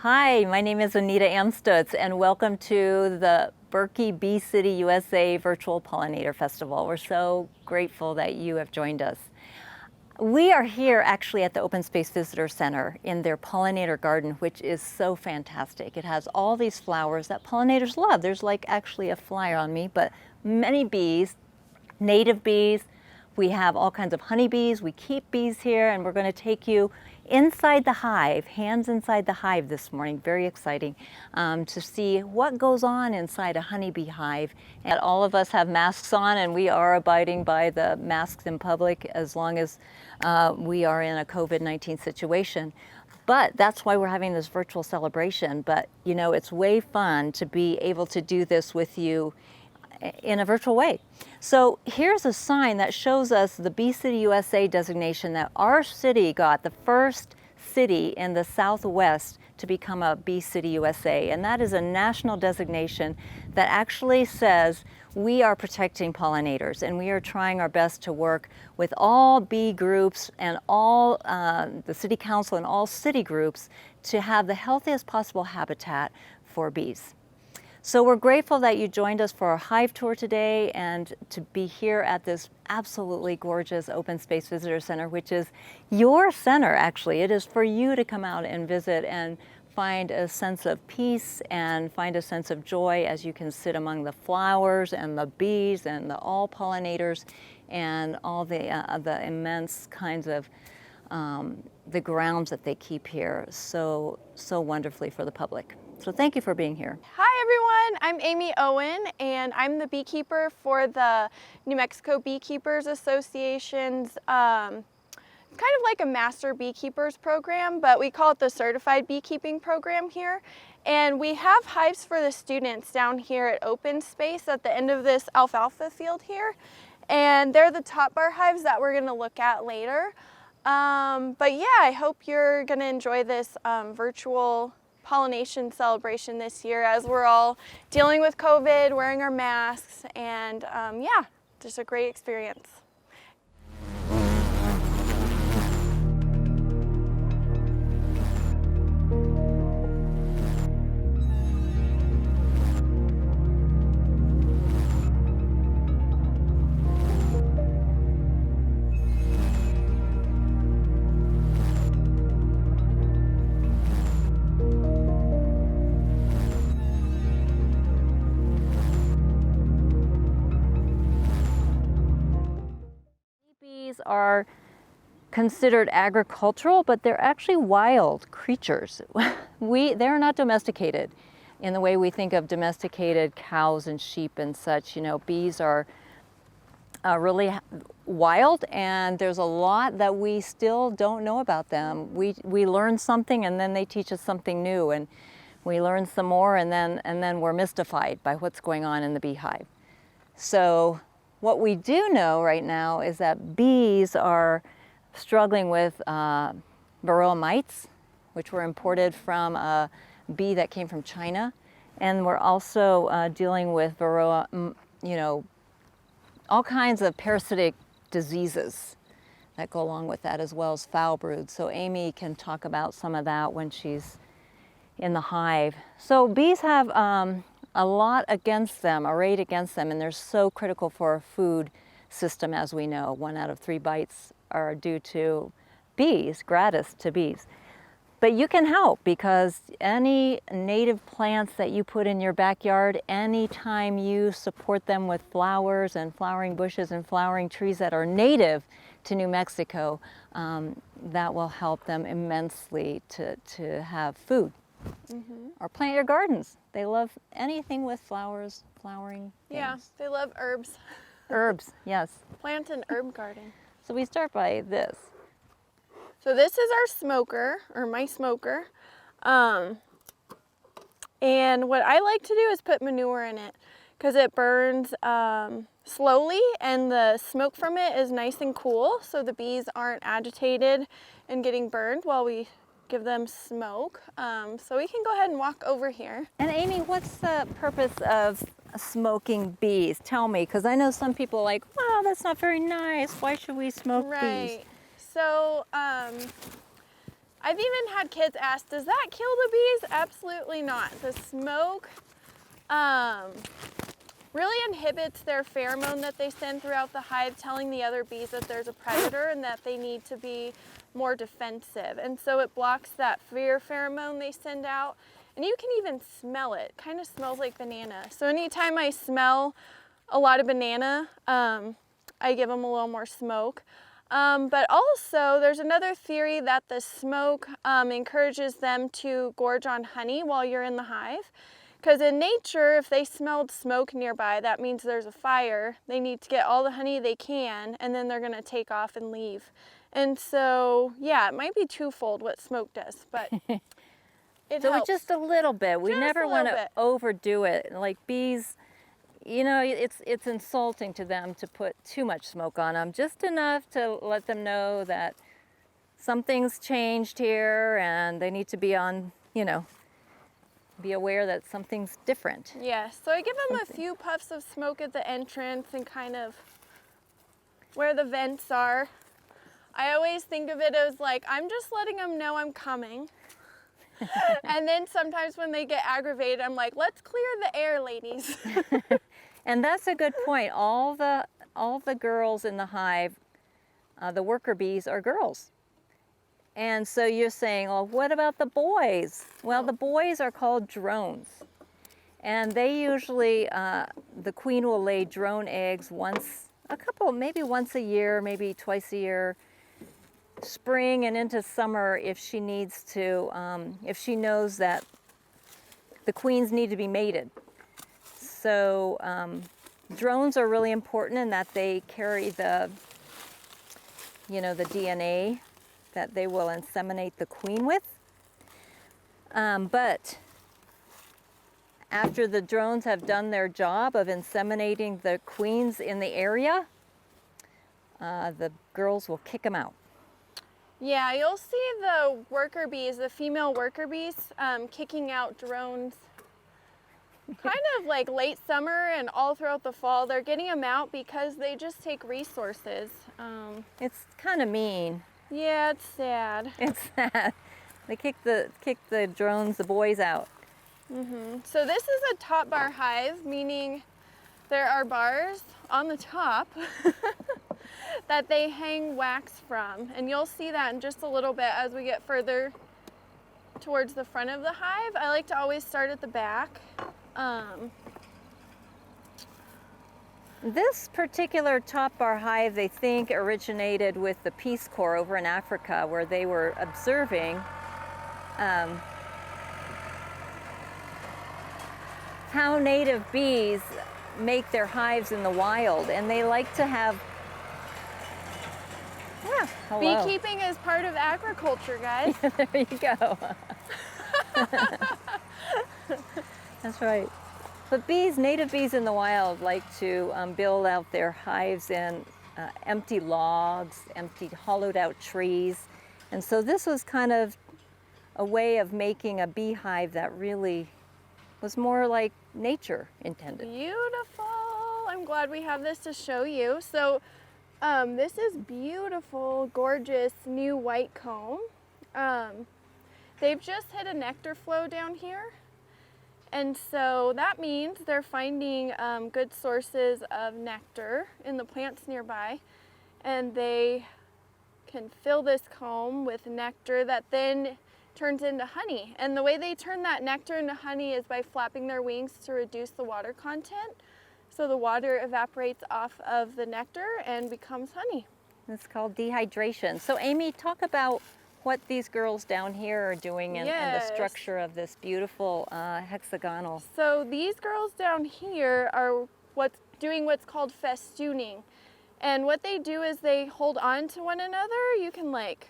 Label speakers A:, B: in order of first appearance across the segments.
A: Hi, my name is Anita Amstutz, and welcome to the Berkey Bee City USA Virtual Pollinator Festival. We're so grateful that you have joined us. We are here actually at the Open Space Visitor Center in their pollinator garden, which is so fantastic. It has all these flowers that pollinators love. There's like actually a fly on me, but many bees, native bees. We have all kinds of honeybees. We keep bees here, and we're going to take you inside the hive, hands inside the hive this morning. Very exciting to see what goes on inside a honeybee hive. And all of us have masks on, and we are abiding by the masks in public as long as we are in a COVID-19 situation. But that's why we're having this virtual celebration. But you know, it's way fun to be able to do this with you in a virtual way. So here's a sign that shows us the Bee City USA designation, that our city got the first city in the Southwest to become a Bee City USA. And that is a national designation that actually says we are protecting pollinators, and we are trying our best to work with all bee groups and all the city council and all city groups to have the healthiest possible habitat for bees. So we're grateful that you joined us for our hive tour today and to be here at this absolutely gorgeous Open Space Visitor Center, which is your center, actually. It is for you to come out and visit and find a sense of peace and find a sense of joy as you can sit among the flowers and the bees and all pollinators and all the immense kinds of the grounds that they keep here so wonderfully for the public. So thank you for being here.
B: Hi everyone, I'm Amy Owen, and I'm the beekeeper for the New Mexico Beekeepers Association's kind of like a master beekeepers program, but we call it the certified beekeeping program here. And we have hives for the students down here at Open Space at the end of this alfalfa field here. And they're the top bar hives that we're gonna look at later. But yeah, I hope you're gonna enjoy this virtual pollination celebration this year as we're all dealing with COVID, wearing our masks, and yeah, just a great experience.
A: Bees are considered agricultural, but they're actually wild creatures. They're not domesticated in the way we think of domesticated cows and sheep and such. You know, bees are really wild, and there's a lot that we still don't know about them. We learn something, and then they teach us something new, and we learn some more, and then we're mystified by what's going on in the beehive. So what we do know right now is that bees are struggling with Varroa mites, which were imported from a bee that came from China. And we're also dealing with Varroa, all kinds of parasitic diseases that go along with that, as well as foul brood. So Amy can talk about some of that when she's in the hive. So bees have a lot against them, arrayed against them, and they're so critical for our food system, as we know. 1 out of 3 bites are due to bees, gratis to bees. But you can help, because any native plants that you put in your backyard, anytime you support them with flowers and flowering bushes and flowering trees that are native to New Mexico, that will help them immensely to have food. Mm-hmm. Or plant your gardens. They love anything with flowers, flowering things.
B: Yeah, they love herbs.
A: Herbs, yes.
B: Plant an herb garden.
A: So we start by this.
B: So this is our smoker, or my smoker. And what I like to do is put manure in it, because it burns slowly, and the smoke from it is nice and cool, so the bees aren't agitated and getting burned while we give them smoke. So we can go ahead and walk over here.
A: And Amy, what's the purpose of smoking bees? Tell me, because I know some people are like, wow, that's not very nice. Why should we smoke bees?
B: So I've even had kids ask, does that kill the bees? Absolutely not. The smoke really inhibits their pheromone that they send throughout the hive, telling the other bees that there's a predator and that they need to be more defensive. And so it blocks that fear pheromone they send out. And you can even smell it. It kind of smells like banana. So anytime I smell a lot of banana, I give them a little more smoke. But also there's another theory that the smoke encourages them to gorge on honey while you're in the hive. Because in nature, if they smelled smoke nearby, that means there's a fire. They need to get all the honey they can, and then they're gonna take off and leave. And so, yeah, it might be twofold what smoke does, but it
A: So
B: helps.
A: just a little bit. We
B: Just
A: never
B: a
A: want
B: little
A: to
B: bit.
A: overdo it. Like bees, you know, it's insulting to them to put too much smoke on them. Just enough to let them know that something's changed here and they need to be on, you know, be aware that something's different.
B: Yeah, so I give them a few puffs of smoke at the entrance and kind of where the vents are. I always think of it as like, I'm just letting them know I'm coming. And then sometimes when they get aggravated, I'm like, let's clear the air, ladies.
A: And that's a good point. All the girls in the hive, the worker bees, are girls. And so you're saying, well, what about the boys? Well, the boys are called drones. And they usually, the queen will lay drone eggs maybe once a year, maybe twice a year, spring and into summer if she needs to, if she knows that the queens need to be mated. So drones are really important in that they carry the, you know, the DNA that they will inseminate the queen with. But after the drones have done their job of inseminating the queens in the area, the girls will kick them out.
B: Yeah, you'll see the worker bees, the female worker bees, kicking out drones kind of like late summer and all throughout the fall. They're getting them out because they just take resources.
A: It's kind of mean.
B: Yeah, it's sad.
A: It's sad. They kick the drones, the boys, out.
B: So this is a top bar hive, meaning there are bars on the top that they hang wax from. And you'll see that in just a little bit as we get further towards the front of the hive. I like to always start at the back.
A: This particular top bar hive, they think, originated with the Peace Corps over in Africa, where they were observing how native bees make their hives in the wild, and they like to have, yeah, hello.
B: Beekeeping is part of agriculture, guys.
A: There you go. That's right. But bees, native bees in the wild, like to build out their hives in empty logs, empty hollowed out trees. And so this was kind of a way of making a beehive that really was more like nature intended.
B: Beautiful. I'm glad we have this to show you. So this is beautiful, gorgeous new white comb. They've just hit a nectar flow down here. And so that means they're finding good sources of nectar in the plants nearby, and they can fill this comb with nectar that then turns into honey. And the way they turn that nectar into honey is by flapping their wings to reduce the water content. So the water evaporates off of the nectar and becomes honey.
A: It's called dehydration. So Amy, talk about what these girls down here are doing and the structure of this beautiful hexagonal.
B: So these girls down here are doing what's called festooning. And what they do is they hold on to one another. You can like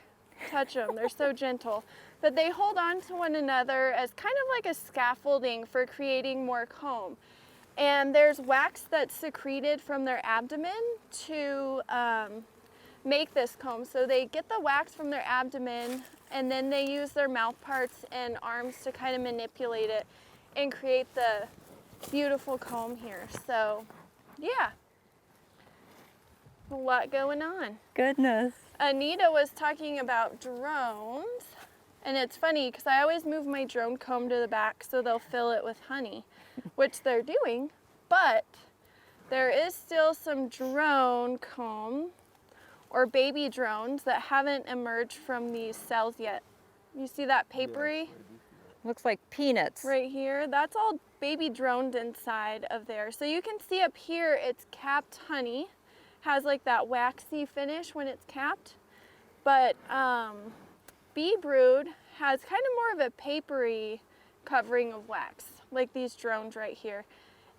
B: touch them, they're so gentle. But they hold on to one another as kind of like a scaffolding for creating more comb. And there's wax that's secreted from their abdomen to make this comb. So they get the wax from their abdomen and then they use their mouth parts and arms to kind of manipulate it and create the beautiful comb here. So yeah, a lot going on.
A: Goodness.
B: Anita was talking about drones. And it's funny because I always move my drone comb to the back so they'll fill it with honey, which they're doing, but there is still some drone comb or baby drones that haven't emerged from these cells yet. You see that papery
A: Looks like peanuts.
B: right here? That's all baby droned inside of there. So you can see up here it's capped honey, has like that waxy finish when it's capped, but bee brood has kind of more of a papery covering of wax, like these drones right here.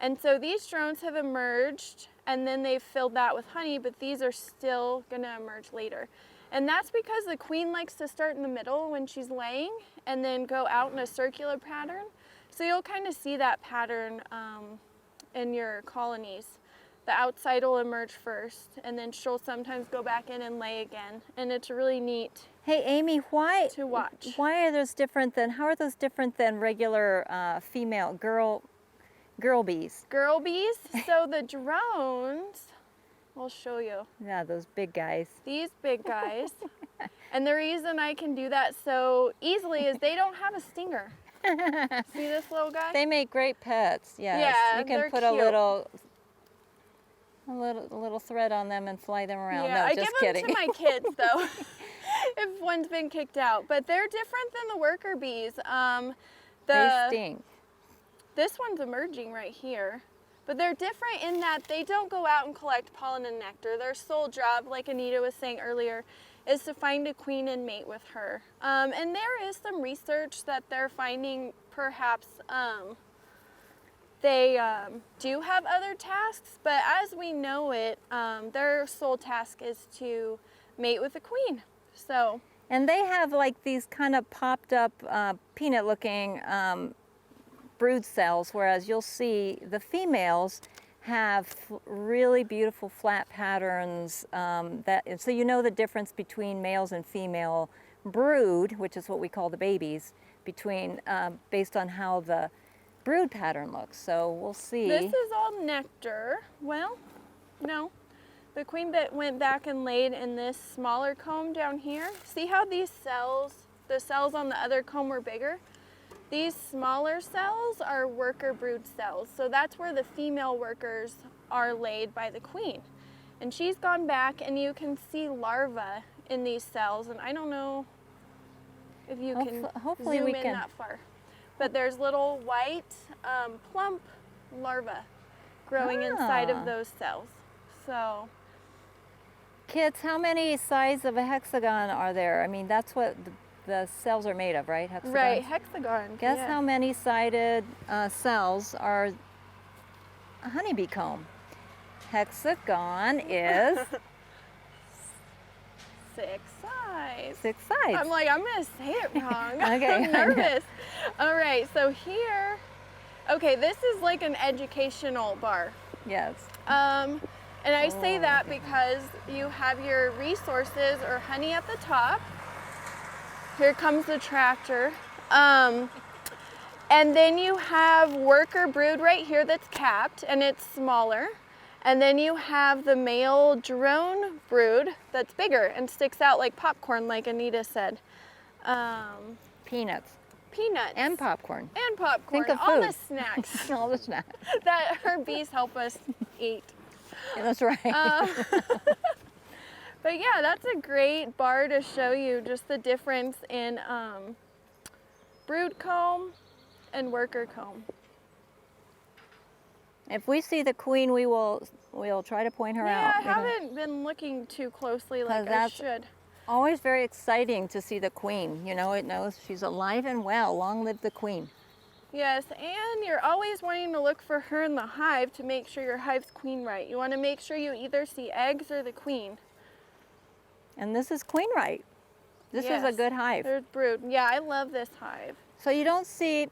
B: And so these drones have emerged and then they've filled that with honey, but these are still gonna emerge later. And that's because the queen likes to start in the middle when she's laying and then go out in a circular pattern. So you'll kind of see that pattern in your colonies. The outside will emerge first, and then she'll sometimes go back in and lay again. And it's really neat
A: Hey, Amy, why
B: to watch.
A: Why are those different than? How are those different than regular female girl bees?
B: Girl bees, so the drones, I'll show you.
A: Yeah, those big guys.
B: These big guys. And the reason I can do that so easily is they don't have a stinger. See this little guy?
A: They make great pets. Yes.
B: Yeah,
A: You can
B: they're
A: put
B: cute.
A: a little thread on them and fly them around.
B: Yeah,
A: No,
B: I
A: just
B: give
A: kidding.
B: them to my kids though, if one's been kicked out. But they're different than the worker bees.
A: They stink.
B: This one's emerging right here. But they're different in that they don't go out and collect pollen and nectar. Their sole job, like Anita was saying earlier, is to find a queen and mate with her. And there is some research that they're finding perhaps they do have other tasks, but as we know it, their sole task is to mate with a queen. So.
A: And they have like these kind of popped up peanut-looking brood cells, whereas you'll see the females have really beautiful flat patterns. So you know the difference between males and female brood, which is what we call the babies, based on how the brood pattern looks. So we'll see.
B: This is all nectar. Well, no. The queen bee went back and laid in this smaller comb down here. See how these cells, the cells on the other comb were bigger? These smaller cells are worker brood cells. So that's where the female workers are laid by the queen. And she's gone back and you can see larvae in these cells. And I don't know if you can
A: hopefully
B: zoom
A: we
B: in
A: can.
B: that far. But there's little white plump larvae growing inside of those cells. So.
A: Kids, how many sides of a hexagon are there? I mean, that's what the cells are made of, right? Hexagons?
B: Right, hexagon.
A: Guess
B: yeah.
A: how many sided cells are a honeybee comb? Hexagon is
B: 6 sides.
A: 6 sides.
B: I'm like, I'm gonna say it wrong.
A: Okay.
B: I'm nervous. All right, so here, okay, this is like an educational bar.
A: Yes.
B: And I say that because you have your resources or honey at the top. Here comes the tractor. And then you have worker brood right here that's capped and it's smaller. And then you have the male drone brood that's bigger and sticks out like popcorn, like Anita said.
A: Peanuts.
B: Peanuts.
A: And popcorn.
B: And popcorn.
A: Think of
B: all the
A: food.
B: snacks
A: All the snacks.
B: that our bees help us eat.
A: Yeah, that's right.
B: But yeah, that's a great bar to show you just the difference in brood comb and worker comb.
A: If we see the queen, we'll try to point her
B: Yeah,
A: out.
B: I haven't been looking too closely like I
A: that's-
B: should.
A: Always very exciting to see the queen. You know, it knows she's alive and well. Long live the queen.
B: Yes, and you're always wanting to look for her in the hive to make sure your hive's queen right. You want to make sure you either see eggs or the queen.
A: And this is queen right. This is a
B: Yes,
A: good hive.
B: There's brood. Yeah, I love this hive.
A: So you don't see,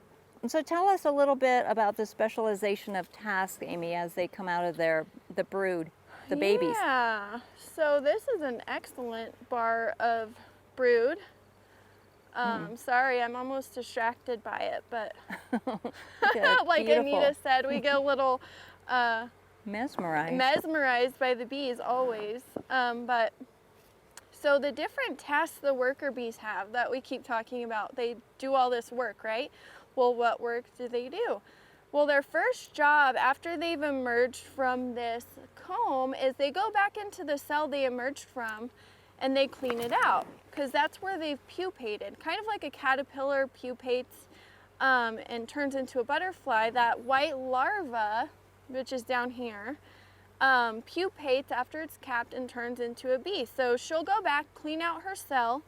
A: so tell us a little bit about the specialization of tasks, Amy, as they come out of the brood, the babies.
B: Yeah, so this is an excellent bar of brood. Sorry, I'm almost distracted by it, but
A: Good,
B: like
A: beautiful.
B: Anita said, we get a little
A: Mesmerized.
B: mesmerized by the bees always. But So the different tasks the worker bees have that we keep talking about, they do all this work, right? Well, what work do they do? Well, their first job after they've emerged from this comb is they go back into the cell they emerged from and they clean it out, because that's where they've pupated. Kind of like a caterpillar pupates and turns into a butterfly, that white larva, which is down here, pupates after it's capped and turns into a bee. So she'll go back, clean out her cell,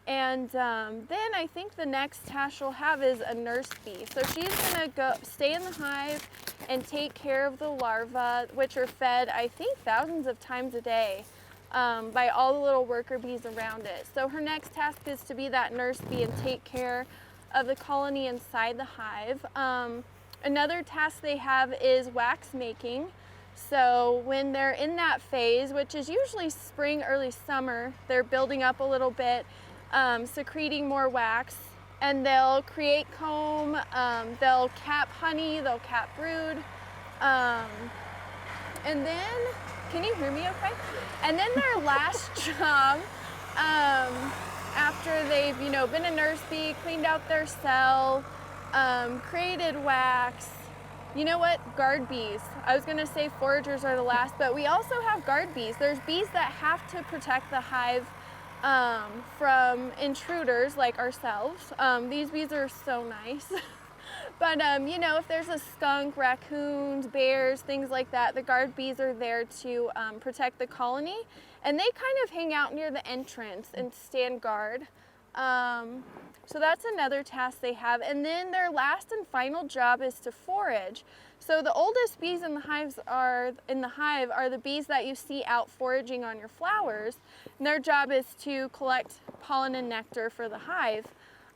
B: and then I think the next task she'll have is a nurse bee. So she's gonna go stay in the hive and take care of the larvae, which are fed, I think, thousands of times a day by all the little worker bees around it. So her next task is to be that nurse bee and take care of the colony inside the hive. Another task they have is wax making. So when they're in that phase, which is usually spring, early summer, they're building up a little bit, secreting more wax, and they'll create comb, they'll cap honey, they'll cap brood, and then, can you hear me okay? And then their last job, after they've, been a nurse bee, cleaned out their cell, created wax. You know what? Guard bees. I was gonna say foragers are the last, but we also have guard bees. There's bees that have to protect the hive from intruders like ourselves. These bees are so nice. But if there's a skunk, raccoons, bears, things like that, the guard bees are there to protect the colony, and they kind of hang out near the entrance and stand guard. So that's another task they have. And then their last and final job is to forage. So the oldest bees in the hive are the bees that you see out foraging on your flowers. And their job is to collect pollen and nectar for the hive.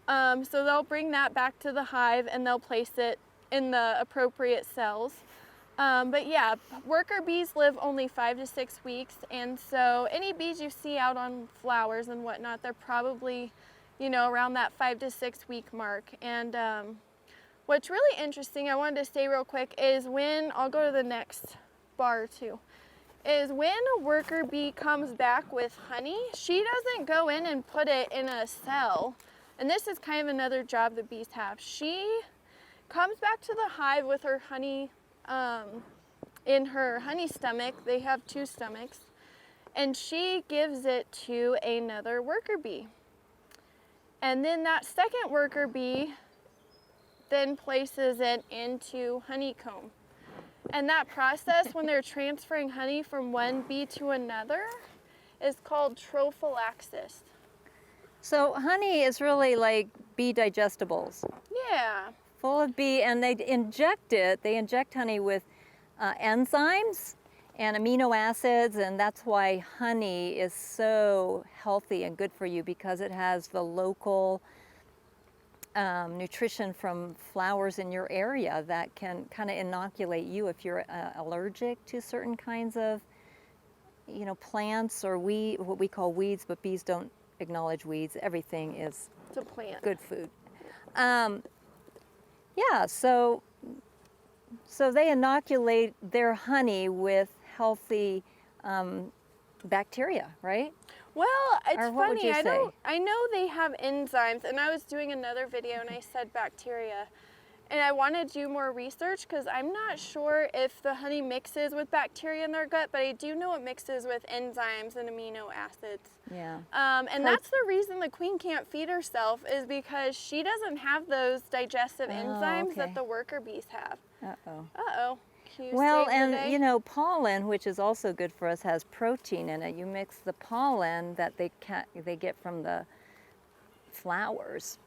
B: So they'll bring that back to the hive and they'll place it in the appropriate cells. But yeah, worker bees live only 5 to 6 weeks, and so any bees you see out on flowers and whatnot, they're probably, around that 5 to 6 week mark. And what's really interesting, I wanted to say real quick, is when, I'll go to the next bar too, is when a worker bee comes back with honey, she doesn't go in and put it in a cell. And this is kind of another job the bees have. She comes back to the hive with her honey in her honey stomach. They have 2 stomachs, and she gives it to another worker bee. And then that second worker bee then places it into honeycomb. And that process, when they're transferring honey from one bee to another, is called trophallaxis.
A: So honey is really like bee digestibles.
B: Yeah.
A: Full of bee, and they inject honey with enzymes and amino acids, and that's why honey is so healthy and good for you, because it has the local nutrition from flowers in your area that can kind of inoculate you if you're allergic to certain kinds of plants or what we call weeds, but bees don't acknowledge weeds. Everything is
B: It's a plant.
A: good food. Yeah, so they inoculate their honey with healthy bacteria, right?
B: Well, it's
A: Or what would
B: funny.
A: you say?
B: I know they have enzymes, and I was doing another video and I said bacteria. And I want to do more research because I'm not sure if the honey mixes with bacteria in their gut, but I do know it mixes with enzymes and amino acids.
A: Yeah.
B: And that's the reason the queen can't feed herself, is because she doesn't have those digestive enzymes
A: okay.
B: that the worker bees have.
A: Uh-oh.
B: Uh-oh. Can you
A: Well,
B: save your
A: and
B: day?
A: pollen, which is also good for us, has protein in it. You mix the pollen that they get from the flowers.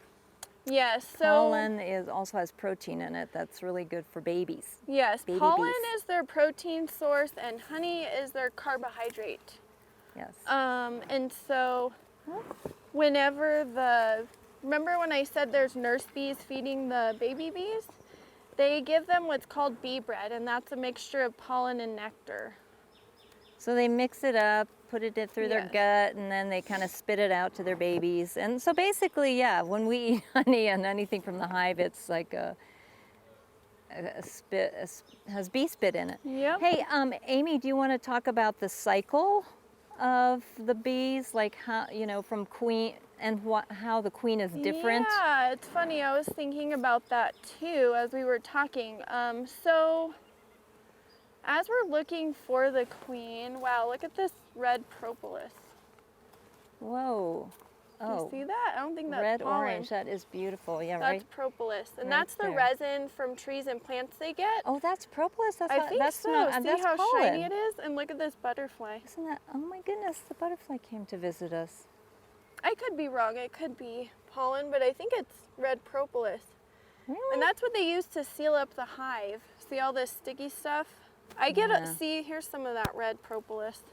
B: Yes, so
A: Pollen also has protein in it that's really good for babies.
B: yes,
A: baby
B: pollen
A: bees.
B: is their protein source and honey is their carbohydrate.
A: Yes.
B: And so remember when I said there's nurse bees feeding the baby bees? They give them what's called bee bread, and that's a mixture of pollen and nectar.
A: So they mix it up, put it through their
B: Yes.
A: gut, and then they kind of spit it out to their babies. And so basically, yeah, when we eat honey and anything from the hive, it's like has bee spit in it.
B: Yep.
A: Hey, Amy, do you want to talk about the cycle of the bees, like how, you know, from queen, and how the queen is different?
B: Yeah, it's funny. I was thinking about that too as we were talking. So as we're looking for the queen, wow, look at this red propolis.
A: Whoa. Oh,
B: You see that? I don't think that's
A: red
B: pollen.
A: orange. That is beautiful. Yeah,
B: That's
A: right.
B: propolis, and
A: right
B: that's the
A: there.
B: resin from trees and plants they get.
A: Oh, that's propolis. That's
B: I
A: not,
B: think
A: that's
B: so.
A: not,
B: See
A: that's
B: how
A: pollen.
B: shiny it is? And look at this butterfly.
A: Isn't that? Oh my goodness! The butterfly came to visit us.
B: I could be wrong. It could be pollen, but I think it's red propolis.
A: Really?
B: And that's what they use to seal up the hive. See all this sticky stuff? I get
A: Yeah.
B: see, here's some of that red propolis.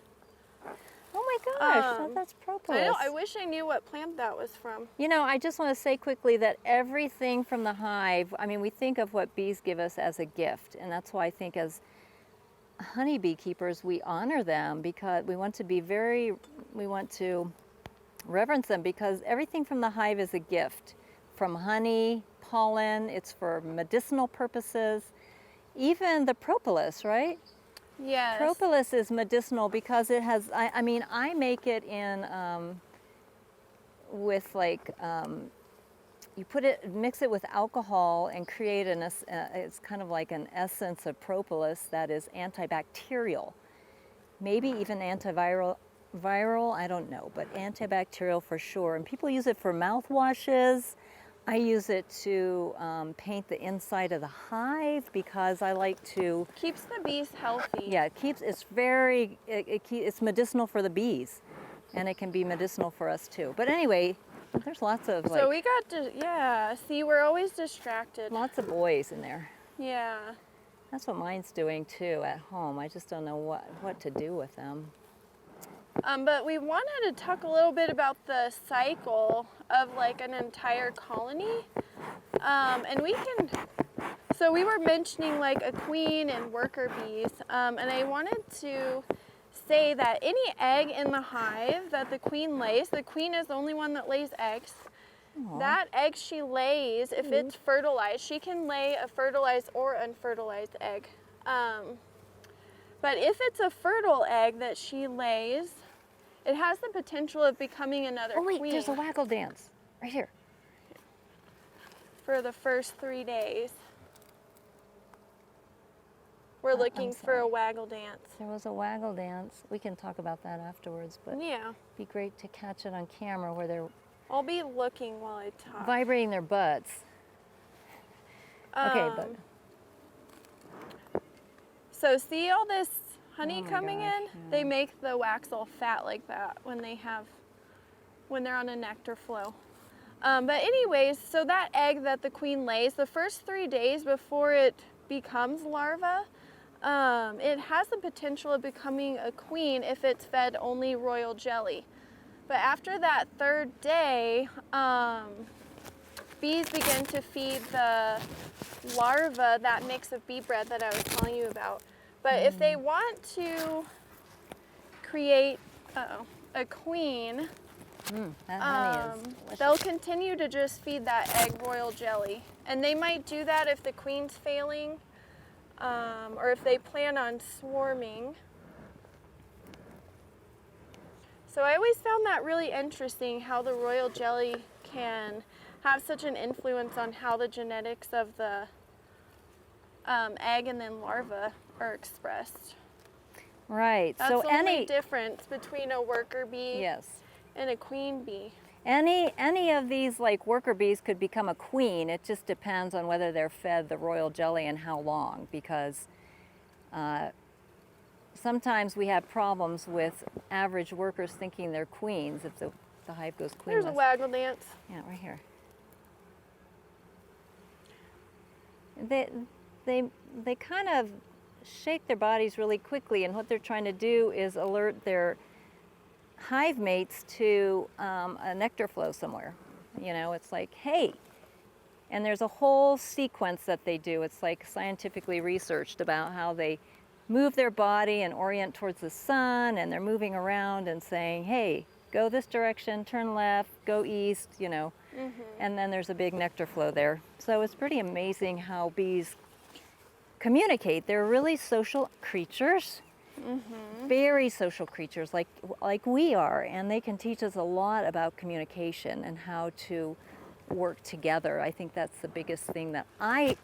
A: Oh my gosh! That's
B: I
A: propolis.
B: know, I wish I knew what plant that was from.
A: You know, I just want to say quickly that everything from the hive, I mean, we think of what bees give us as a gift, and that's why I think as honey beekeepers, we honor them because we want to reverence them because everything from the hive is a gift. From honey, pollen, it's for medicinal purposes. Even the propolis, right?
B: Yes.
A: Propolis is medicinal because it has, I mean, I make it in with like, you mix it with alcohol and create it's kind of like an essence of propolis that is antibacterial. Maybe even antiviral, I don't know, but antibacterial for sure. And people use it for mouthwashes. I use it to paint the inside of the hive because I like to.
B: Keeps the bees healthy.
A: Yeah, it's medicinal for the bees, and it can be medicinal for us too. But anyway, there's lots of
B: So we got to, yeah, see, we're always distracted.
A: lots of boys in there.
B: Yeah.
A: That's what mine's doing too at home. I just don't know what to do with them.
B: But we wanted to talk a little bit about the cycle of like an entire colony. And so we were mentioning like a queen and worker bees. And I wanted to say that any egg in the hive that the queen is the only one that lays eggs.
A: Aw.
B: That egg she lays, if it's fertilized, she can lay a fertilized or unfertilized egg. But if it's a fertile egg that she lays, it has the potential of becoming another
A: Oh wait,
B: queen
A: there's a waggle dance right here.
B: for the first 3 days. We're looking for
A: sorry.
B: a waggle dance.
A: There was a waggle dance. We can talk about that afterwards, but
B: Yeah,
A: it'd be great to catch it on camera where they're
B: I'll be looking while I talk.
A: vibrating their butts. Okay, but
B: So see all this honey
A: Oh my
B: coming
A: gosh,
B: in?
A: yeah.
B: They make the wax all fat like that when they're on a nectar flow. But anyways, so that egg that the queen lays, the first 3 days before it becomes larva, it has the potential of becoming a queen if it's fed only royal jelly. But after that 3rd day, bees begin to feed the larva that mix of bee bread that I was telling you about. But if they want to create a queen,
A: that honey is delicious.
B: they'll continue to just feed that egg royal jelly. And they might do that if the queen's failing, or if they plan on swarming. So I always found that really interesting, how the royal jelly can have such an influence on how the genetics of the egg and then larva are expressed.
A: Right.
B: That's
A: so
B: the only
A: any
B: difference between a worker bee
A: yes.
B: and a queen bee.
A: Any of these like worker bees could become a queen. It just depends on whether they're fed the royal jelly and how long, because sometimes we have problems with average workers thinking they're queens if the hive goes queenless.
B: There's a waggle dance.
A: Yeah, right here. They kind of shake their bodies really quickly, and what they're trying to do is alert their hive mates to a nectar flow somewhere. You know, it's like, hey, and there's a whole sequence that they do. It's like scientifically researched about how they move their body and orient towards the sun, and they're moving around and saying, hey, go this direction, turn left, go east, you know. And then there's a big nectar flow there. So it's pretty amazing how bees communicate. They're really social creatures. very social creatures like we are, and they can teach us a lot about communication and how to work together. I think that's the biggest thing that I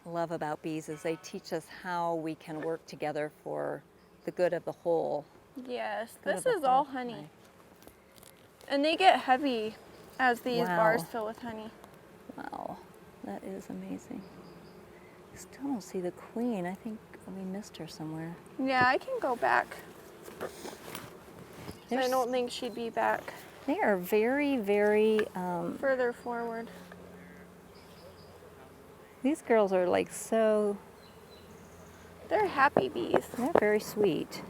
A: love about bees is they teach us how we can work together for the good of the whole.
B: Yes,
A: Good
B: this
A: of the
B: is all
A: whole
B: honey.
A: hive.
B: And they get heavy as these
A: Wow.
B: bars fill with honey.
A: Wow, that is amazing. Still don't see the queen. I think we missed her somewhere.
B: Yeah, I can go back. So I
A: There's-
B: don't think she'd be back.
A: They are very, very,
B: Further forward.
A: these girls are like so,
B: They're happy bees.
A: they're very sweet.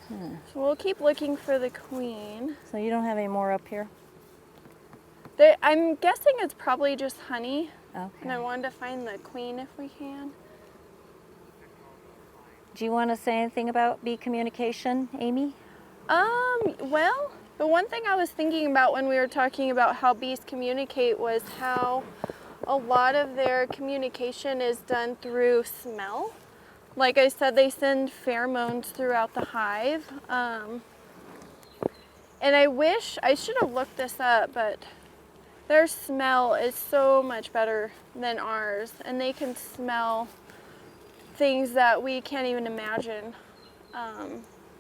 B: So we'll keep looking for the queen.
A: So you don't have any more up here?
B: I'm guessing it's probably just honey. And I
A: Okay.
B: wanted to find the queen if we can.
A: Do you want to say anything about bee communication, Amy?
B: Well, the one thing I was thinking about when we were talking about how bees communicate was how a lot of their communication is done through smell. Like I said, they send pheromones throughout the hive. And I wish, I should have looked this up, but their smell is so much better than ours. And they can smell things that we can't even imagine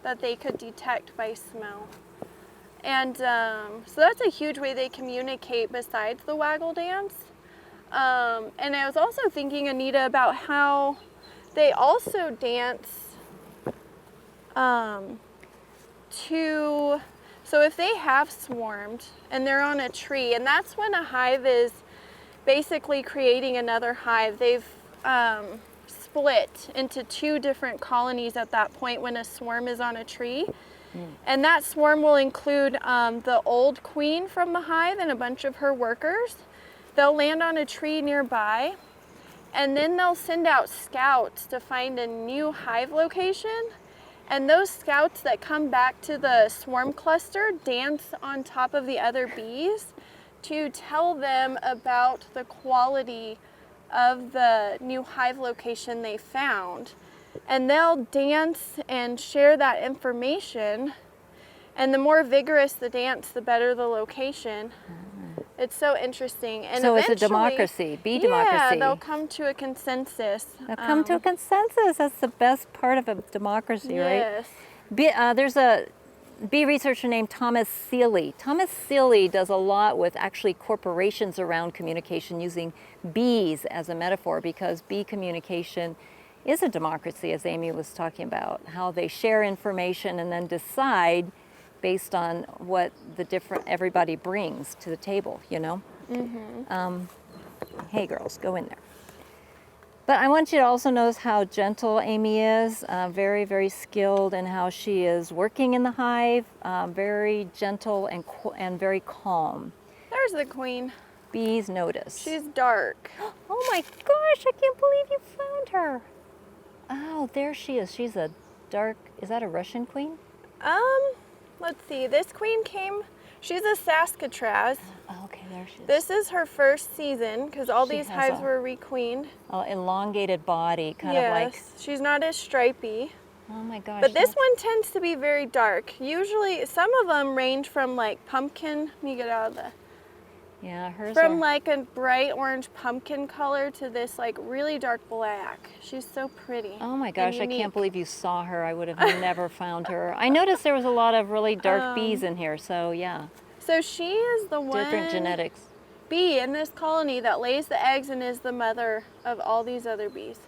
B: that they could detect by smell. And so that's a huge way they communicate besides the waggle dance. And I was also thinking, Anita, about how they also dance so if they have swarmed and they're on a tree, and that's when a hive is basically creating another hive. They've split into two different colonies at that point when a swarm is on a tree. And that swarm will include the old queen from the hive and a bunch of her workers. They'll land on a tree nearby, and then they'll send out scouts to find a new hive location. And those scouts that come back to the swarm cluster dance on top of the other bees to tell them about the quality of the new hive location they found. And they'll dance and share that information. And the more vigorous the dance, the better the location. It's so interesting. And
A: So it's a
B: eventually,
A: democracy, bee
B: yeah,
A: democracy.
B: they'll come to a consensus.
A: They'll come to a consensus. That's the best part of a democracy, right?
B: Yes.
A: There's a bee researcher named Thomas Seeley. Thomas Seeley does a lot with actually corporations around communication using bees as a metaphor, because bee communication is a democracy, as Amy was talking about, how they share information and then decide based on what everybody brings to the table, you know? Hey girls, go in there. But I want you to also notice how gentle Amy is, very, very skilled in how she is working in the hive, very gentle and very calm.
B: There's the queen.
A: Bees notice.
B: She's dark.
A: Oh my gosh, I can't believe you found her. Oh, there she is. She's a dark, is that a Russian queen?
B: Let's see. This queen came, she's a Saskatraz.
A: Oh, okay, there she is.
B: This is her first season because all
A: She
B: these
A: has
B: hives were requeened.
A: Elongated body, kind of like,
B: she's not as stripy.
A: oh my gosh.
B: But this one tends to be very dark. Usually, some of them range from like pumpkin. Let me get out of the.
A: Yeah, hers
B: From
A: are,
B: like a bright orange pumpkin color to this like really dark black. She's so pretty.
A: oh my gosh, I
B: unique.
A: can't believe you saw her. I would have never found her. I noticed there was a lot of really dark bees in here, so yeah.
B: So she is the one
A: Different genetics.
B: bee in this colony that lays the eggs and is the mother of all these other bees.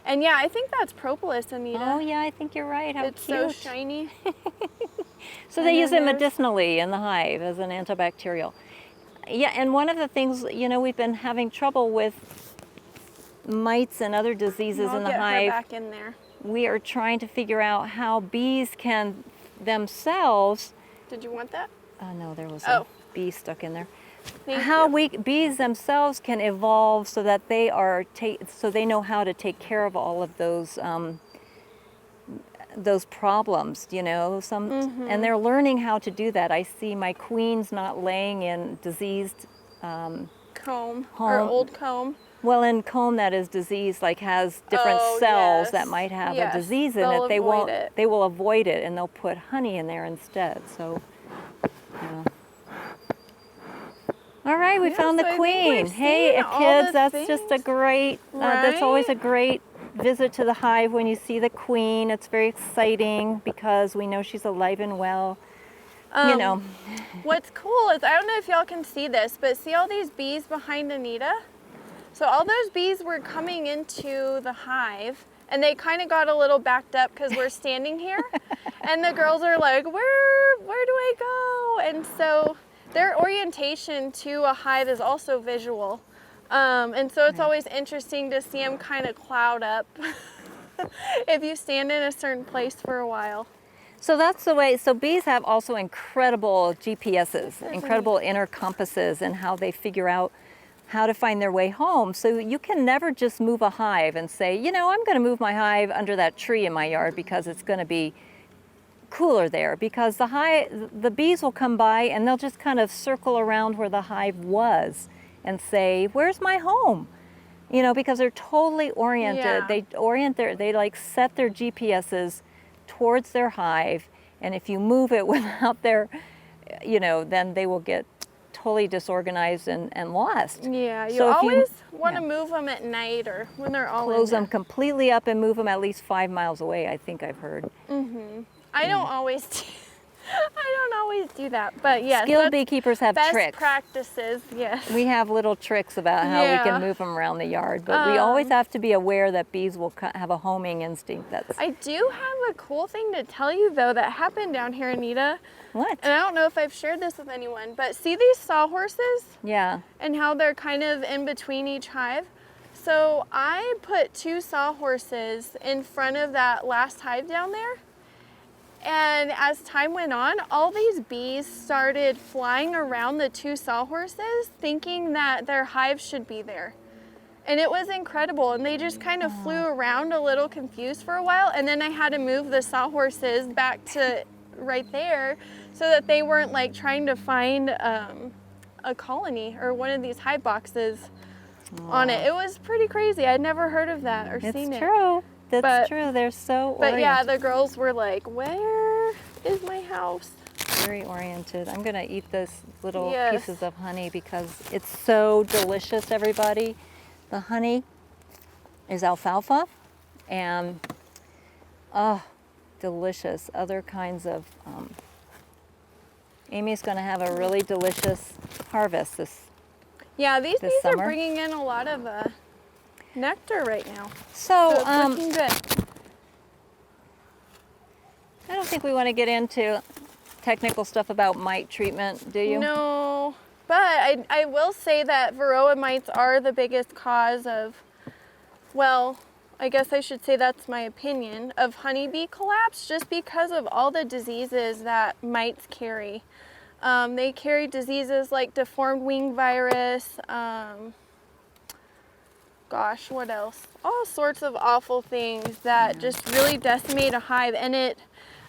B: And yeah, I think that's propolis, Anita.
A: Oh yeah, I think you're right. How
B: It's
A: cute.
B: so shiny.
A: So they
B: And
A: use
B: then
A: it
B: there's-
A: medicinally in the hive as an antibacterial. Yeah, and one of the things, you know, we've been having trouble with mites and other diseases
B: I'll
A: in the
B: get her
A: hive.
B: back in there.
A: We are trying to figure out how bees can themselves,
B: Did you want that?
A: oh no, there was
B: Oh.
A: a bee stuck in there.
B: Thank
A: How
B: you.
A: bees themselves can evolve so that they are so they know how to take care of all of those problems, you know, and they're learning how to do that. I see my queens not laying in diseased
B: Combs comb or old comb.
A: Well, in comb that is diseased, like has different cells that might have a disease in it, they will avoid it and they'll put honey in there instead. So, yeah. All right, we found the queen. Hey, kids, that's just a great, that's always a great visit to the hive when you see the queen. It's very exciting because we know she's alive and well. You know.
B: What's cool is, I don't know if y'all can see this, but see all these bees behind Anita? So all those bees were coming into the hive and they kind of got a little backed up because we're standing here. And the girls are like, where do I go? And so their orientation to a hive is also visual. And so it's always interesting to see them kind of cloud up if you stand in a certain place for a while.
A: So that's the way, so bees have also incredible GPSs, incredible inner compasses and how they figure out how to find their way home. So you can never just move a hive and say, you know, I'm gonna move my hive under that tree in my yard because it's gonna be cooler there, because the bees will come by and they'll just kind of circle around where the hive was and say, where's my home? You know, because they're totally oriented. Yeah. They like set their GPSs towards their hive, and if you move it without their, you know, then they will get totally disorganized and lost.
B: Yeah, you always want to move them at night or when they're all
A: close them completely up and move them at least 5 miles away, I think I've heard.
B: I don't always do that, but yes.
A: Skilled beekeepers have
B: best
A: tricks.
B: Practices, yes.
A: We have little tricks about how we can move them around the yard, but we always have to be aware that bees will have a homing instinct.
B: I do have a cool thing to tell you though that happened down here, Anita.
A: What?
B: And I don't know if I've shared this with anyone, but see these sawhorses?
A: Yeah. And
B: how they're kind of in between each hive? So I put 2 sawhorses in front of that last hive down there. And as time went on, all these bees started flying around the 2 sawhorses thinking that their hive should be there. And it was incredible. And they just kind of flew around a little confused for a while. And then I had to move the sawhorses back to right there so that they weren't like trying to find a colony or one of these hive boxes on it. It was pretty crazy. I'd never heard of that or seen it.
A: It's true. That's true. They're so oriented.
B: But yeah, the girls were like, where is my house?
A: Very oriented. I'm going to eat those little pieces of honey because it's so delicious, everybody. The honey is alfalfa and, delicious. Other kinds of, Amy's going to have a really delicious harvest these bees
B: are bringing in a lot of nectar right now.
A: So
B: it's looking good.
A: I don't think we want to get into technical stuff about mite treatment, do you?
B: No, but I will say that Varroa mites are the biggest cause of, well, I guess I should say that's my opinion, of honeybee collapse, just because of all the diseases that mites carry. They carry diseases like deformed wing virus, gosh, what else? All sorts of awful things that just really decimate a hive. And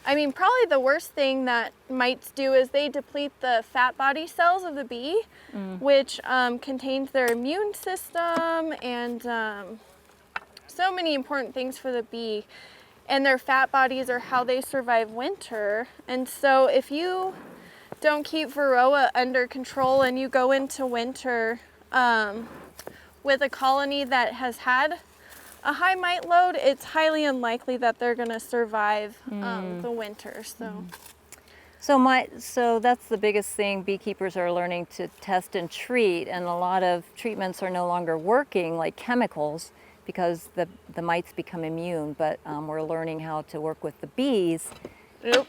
B: probably the worst thing that mites do is they deplete the fat body cells of the bee, which contains their immune system and so many important things for the bee. And their fat bodies are how they survive winter. And so if you don't keep Varroa under control and you go into winter with a colony that has had a high mite load, it's highly unlikely that they're going to survive the winter.
A: So that's the biggest thing beekeepers are learning to test and treat, and a lot of treatments are no longer working, like chemicals, because the mites become immune, but we're learning how to work with the bees to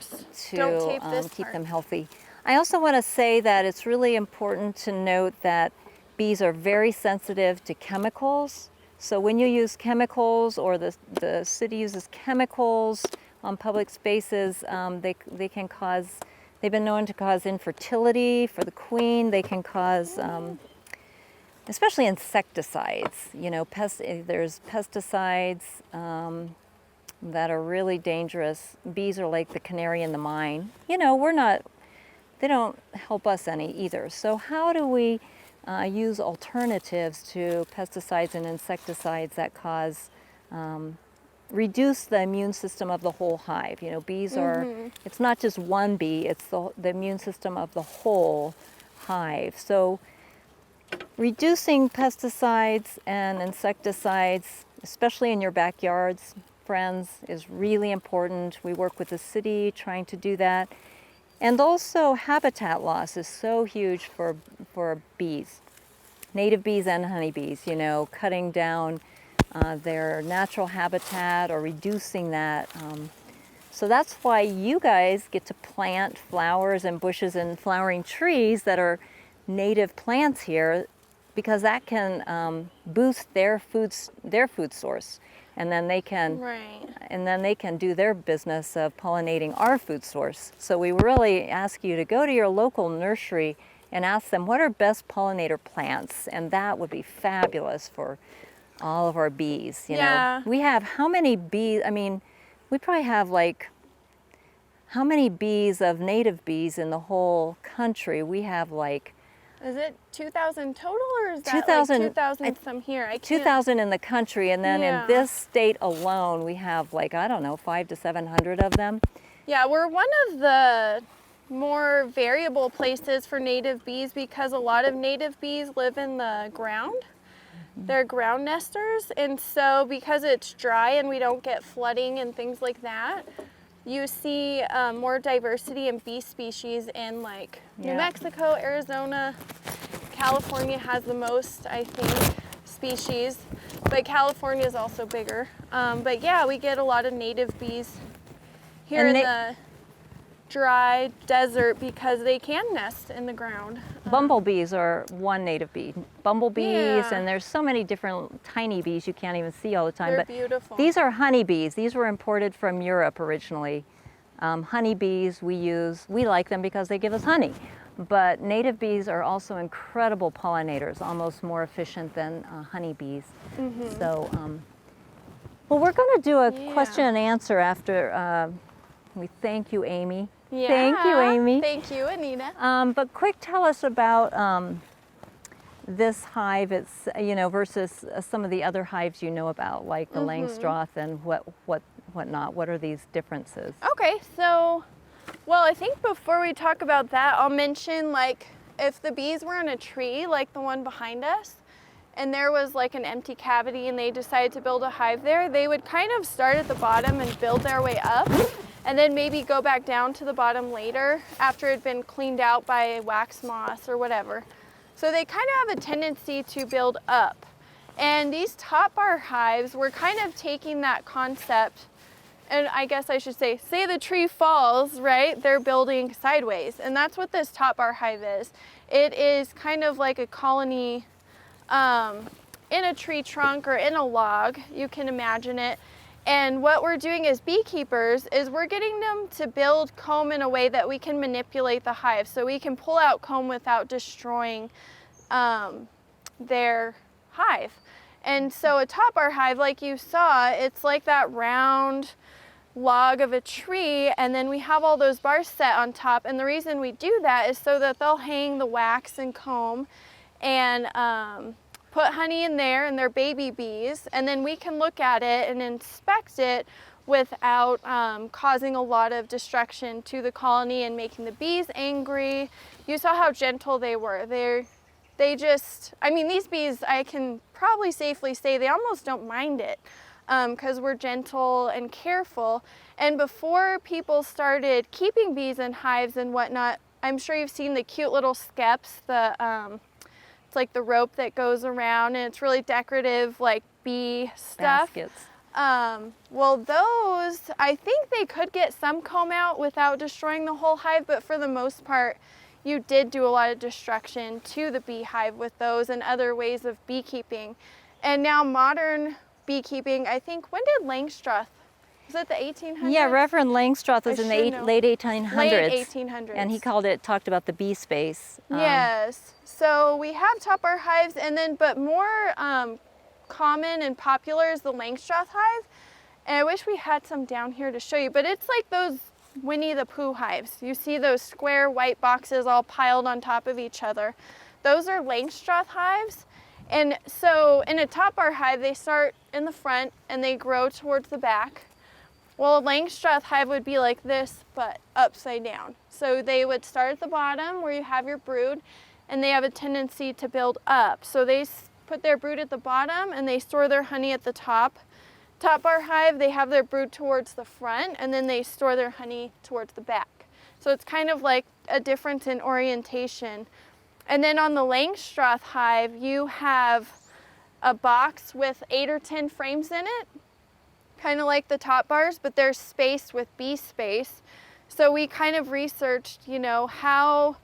A: keep them healthy. I also want to say that it's really important to note that bees are very sensitive to chemicals. So when you use chemicals, or the city uses chemicals on public spaces, they can cause, they've been known to cause infertility for the queen. They can cause, especially insecticides, there's pesticides that are really dangerous. Bees are like the canary in the mine. They don't help us any either. So how do we use alternatives to pesticides and insecticides that cause reduce the immune system of the whole hive. You know, bees are, it's not just one bee, it's the immune system of the whole hive. So reducing pesticides and insecticides, especially in your backyards, friends, is really important. We work with the city trying to do that. And also habitat loss is so huge for bees, native bees and honeybees, you know, cutting down their natural habitat or reducing that. So that's why you guys get to plant flowers and bushes and flowering trees that are native plants here, because that can boost their food source, and then they can do their business of pollinating our food source. So we really ask you to go to your local nursery and ask them what are best pollinator plants, and that would be fabulous for all of our bees. You know, we have how many bees? I mean, we probably have like how many bees of native bees in the whole country? We have like,
B: is it 2,000 total, or is that
A: 2,000,
B: like 2,000 some here? I can't.
A: 2,000 in the country, and then in this state alone, we have like, I don't know, 500 to 700 of them.
B: Yeah, we're one of the more variable places for native bees because a lot of native bees live in the ground. They're ground nesters, and so because it's dry and we don't get flooding and things like that, you see more diversity in bee species in like New Mexico, Arizona. California has the most, I think, species, but California is also bigger. But yeah, we get a lot of native bees here in the dry desert because they can nest in the ground.
A: Bumblebees are one native bee. Bumblebees, and there's so many different tiny bees you can't even see all the time.
B: They're
A: but
B: beautiful.
A: These are honeybees. These were imported from Europe originally. Honeybees we like them because they give us honey. But native bees are also incredible pollinators, almost more efficient than honeybees. So, well, we're going to do a question and answer after we thank you, Amy. Thank you, Amy.
B: Thank you, Anita.
A: But quick, tell us about this hive. It's, you know, versus some of the other hives you know about, like the Langstroth and whatnot. What are these differences?
B: Okay, so, well, I think before we talk about that, I'll mention, like, if the bees were in a tree, like the one behind us, and there was like an empty cavity and they decided to build a hive there, they would kind of start at the bottom and build their way up, and then maybe go back down to the bottom later after it had been cleaned out by wax moss or whatever. So they kind of have a tendency to build up. And these top bar hives were kind of taking that concept, and I guess I should say the tree falls, right? They're building sideways. And that's what this top bar hive is. It is kind of like a colony in a tree trunk or in a log, you can imagine it. And what we're doing as beekeepers is we're getting them to build comb in a way that we can manipulate the hive. So we can pull out comb without destroying their hive. And so a top bar hive, like you saw, it's like that round log of a tree, and then we have all those bars set on top. And the reason we do that is so that they'll hang the wax and comb and put honey in there and their baby bees, and then we can look at it and inspect it without causing a lot of destruction to the colony and making the bees angry. You saw how gentle they were. They just, I mean, these bees, I can probably safely say they almost don't mind it because we're gentle and careful. And before people started keeping bees in hives and whatnot, I'm sure you've seen the cute little skeps, it's like the rope that goes around, and it's really decorative, like bee stuff.
A: Baskets.
B: Well, those, I think they could get some comb out without destroying the whole hive, but for the most part, you did do a lot of destruction to the beehive with those and other ways of beekeeping. And now modern beekeeping, I think, when did Langstroth? Was it the 1800s?
A: Yeah, Reverend Langstroth was in the late 1800s.
B: Late 1800s.
A: And he talked about the bee space.
B: Yes. So we have top bar hives, and then, but more common and popular is the Langstroth hive. And I wish we had some down here to show you, but it's like those Winnie the Pooh hives. You see those square white boxes all piled on top of each other. those are Langstroth hives. And so in a top bar hive, they start in the front and they grow towards the back. Well, a Langstroth hive would be like this, but upside down. So they would start at the bottom where you have your brood, and they have a tendency to build up. So they put their brood at the bottom and they store their honey at the top. Top bar hive, they have their brood towards the front and then they store their honey towards the back. So it's kind of like a difference in orientation. And then on the Langstroth hive, you have a box with 8 or 10 frames in it, kind of like the top bars, but they're spaced with bee space. So we kind of researched, you know, how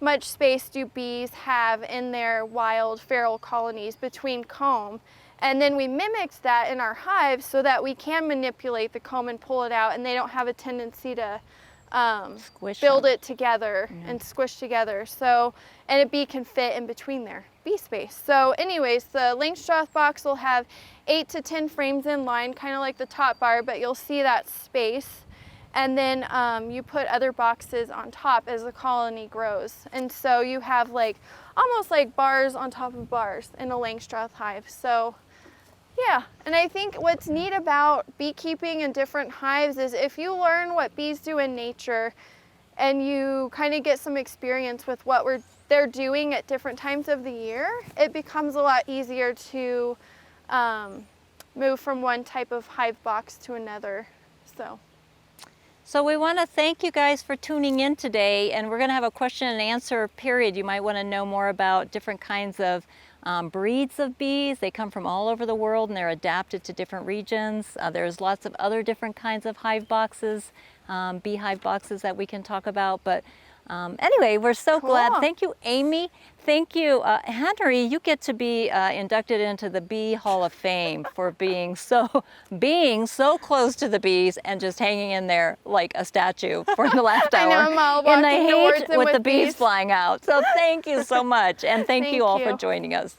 B: much space do bees have in their wild feral colonies between comb. And then we mimicked that in our hives so that we can manipulate the comb and pull it out, and they don't have a tendency to build it together and squish together. So, and a bee can fit in between their bee space. So anyways, the Langstroth box will have 8 to 10 frames in line, kind of like the top bar, but you'll see that space. And then you put other boxes on top as the colony grows. And so you have like, almost like bars on top of bars in a Langstroth hive. So yeah, and I think what's neat about beekeeping in different hives is if you learn what bees do in nature and you kind of get some experience with what they're doing at different times of the year, it becomes a lot easier to move from one type of hive box to another.
A: So we want to thank you guys for tuning in today, and we're going to have a question and answer period. You might want to know more about different kinds of breeds of bees. They come from all over the world and they're adapted to different regions. There's lots of other different kinds of hive boxes, beehive boxes that we can talk about. But anyway, we're so glad. Thank you, Amy. Thank you, Henry. You get to be inducted into the Bee Hall of Fame for being so close to the bees and just hanging in there like a statue for the last hour.
B: I know, I'm all walking
A: in the heat
B: with
A: with the bees flying out. So thank you so much, and thank you all for joining us.